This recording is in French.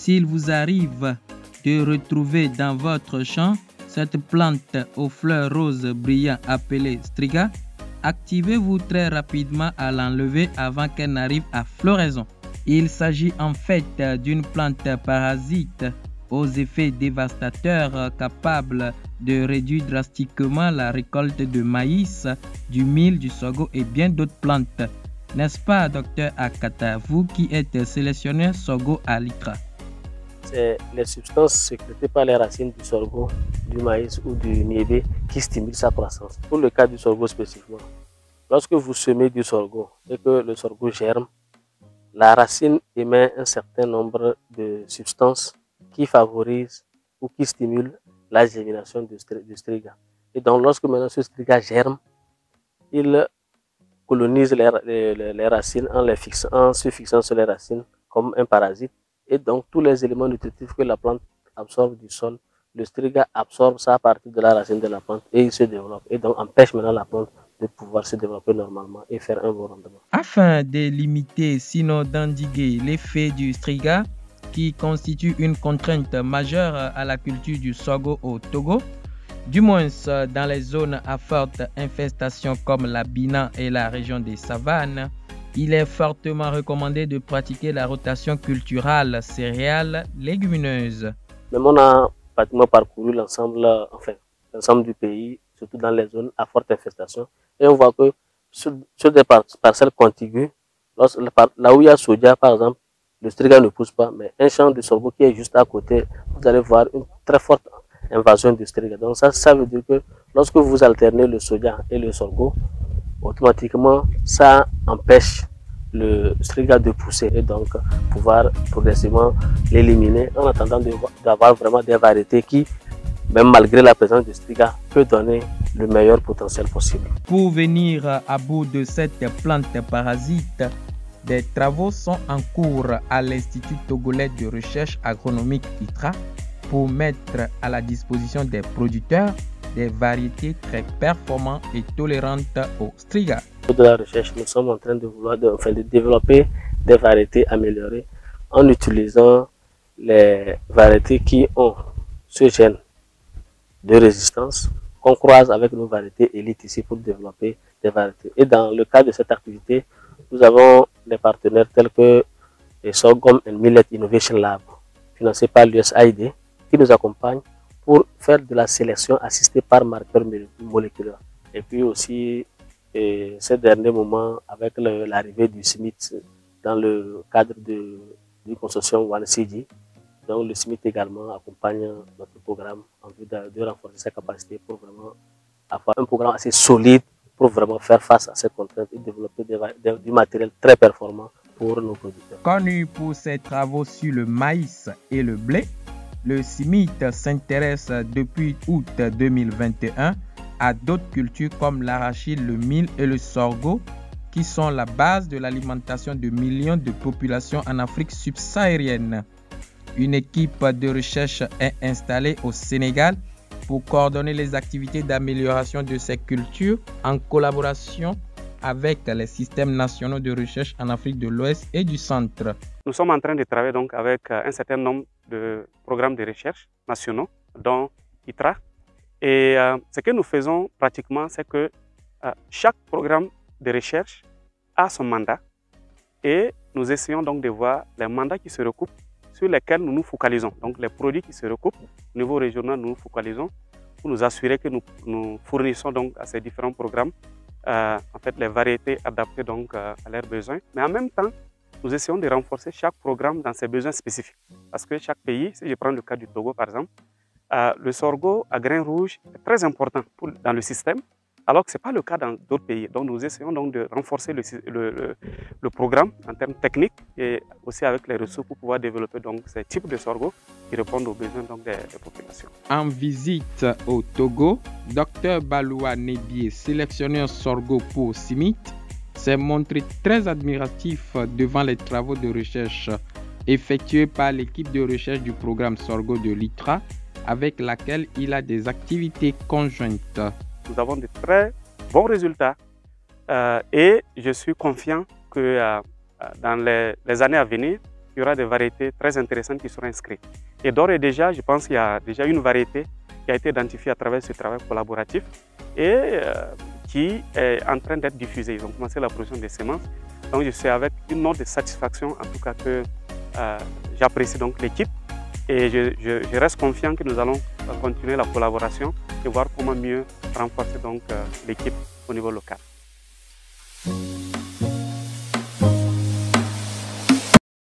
S'il vous arrive de retrouver dans votre champ cette plante aux fleurs roses brillantes appelée striga, activez-vous très rapidement à l'enlever avant qu'elle n'arrive à floraison. Il s'agit en fait d'une plante parasite aux effets dévastateurs capable de réduire drastiquement la récolte de maïs, du mil, du sorgho et bien d'autres plantes. N'est-ce pas, docteur Akata, vous qui êtes sélectionneur sorgho à l'ITRA? C'est les substances sécrétées par les racines du sorgho, du maïs ou du niébé qui stimulent sa croissance. Pour le cas du sorgho spécifiquement, lorsque vous semez du sorgho et que le sorgho germe, la racine émet un certain nombre de substances qui favorisent ou qui stimulent la germination du striga. Et donc, lorsque maintenant ce striga germe, il colonise les racines en se fixant sur les racines comme un parasite. Et donc, tous les éléments nutritifs que la plante absorbe du sol, le striga absorbe ça à partir de la racine de la plante et il se développe. Et donc, empêche maintenant la plante de pouvoir se développer normalement et faire un bon rendement. Afin de limiter, sinon d'endiguer l'effet du striga, qui constitue une contrainte majeure à la culture du sorgho au Togo, du moins dans les zones à forte infestation comme la Bina et la région des savanes, il est fortement recommandé de pratiquer la rotation culturale céréales légumineuses. Même on a pratiquement parcouru l'ensemble du pays, surtout dans les zones à forte infestation, et on voit que sur des parcelles contiguës, là où il y a soja par exemple, le striga ne pousse pas, mais un champ de sorgho qui est juste à côté, vous allez voir une très forte invasion du striga. Donc ça veut dire que lorsque vous alternez le soja et le sorgho, automatiquement ça empêche le striga de pousser et donc pouvoir progressivement l'éliminer en attendant d'avoir vraiment des variétés qui, même malgré la présence du striga, peut donner le meilleur potentiel possible. Pour venir à bout de cette plante parasite, des travaux sont en cours à l'Institut togolais de recherche agronomique ITRA pour mettre à la disposition des producteurs des variétés très performantes et tolérantes au striga. De la recherche, nous sommes en train de développer des variétés améliorées en utilisant les variétés qui ont ce gène de résistance qu'on croise avec nos variétés élites ici pour développer des variétés. Et dans le cadre de cette activité, nous avons des partenaires tels que les Sorghum and Millet Innovation Lab, financés par l'USAID, qui nous accompagnent pour faire de la sélection assistée par marqueurs moléculaires. Et puis aussi, ces derniers moments, avec l'arrivée du SMIT dans le cadre du consortium OneCG, donc le SMIT également accompagne notre programme en vue de renforcer ses capacités pour vraiment avoir un programme assez solide pour vraiment faire face à ces contraintes et développer du matériel très performant pour nos producteurs. Connu pour ses travaux sur le maïs et le blé, le SMIT s'intéresse depuis août 2021 à d'autres cultures comme l'arachide, le mil et le sorgho, qui sont la base de l'alimentation de millions de populations en Afrique subsaharienne. Une équipe de recherche est installée au Sénégal pour coordonner les activités d'amélioration de ces cultures en collaboration avec les systèmes nationaux de recherche en Afrique de l'Ouest et du Centre. Nous sommes en train de travailler donc avec un certain nombre de programmes de recherche nationaux, dont ITRA. Et ce que nous faisons pratiquement, c'est que chaque programme de recherche a son mandat et nous essayons donc de voir les mandats qui se recoupent sur lesquels nous nous focalisons. Donc les produits qui se recoupent au niveau régional, nous nous focalisons pour nous assurer que nous fournissons donc à ces différents programmes en fait les variétés adaptées donc à leurs besoins. Mais en même temps, nous essayons de renforcer chaque programme dans ses besoins spécifiques. Parce que chaque pays, si je prends le cas du Togo par exemple, le sorgho à grains rouges est très important dans le système, alors que ce n'est pas le cas dans d'autres pays. Donc nous essayons donc de renforcer le programme en termes techniques et aussi avec les ressources pour pouvoir développer donc ces types de sorgho qui répondent aux besoins donc des populations. En visite au Togo, Dr Baloua Nebié, sélectionneur sorgho pour SMIT, s'est montré très admiratif devant les travaux de recherche effectués par l'équipe de recherche du programme sorgho de l'ITRA, avec laquelle il a des activités conjointes. Nous avons de très bons résultats et je suis confiant que dans les années à venir, il y aura des variétés très intéressantes qui seront inscrites. Et d'ores et déjà, je pense qu'il y a déjà une variété qui a été identifiée à travers ce travail collaboratif et qui est en train d'être diffusée. Ils ont commencé la production des semences. Donc je suis avec une note de satisfaction, en tout cas que j'apprécie donc l'équipe. Et je reste confiant que nous allons continuer la collaboration et voir comment mieux renforcer donc l'équipe au niveau local.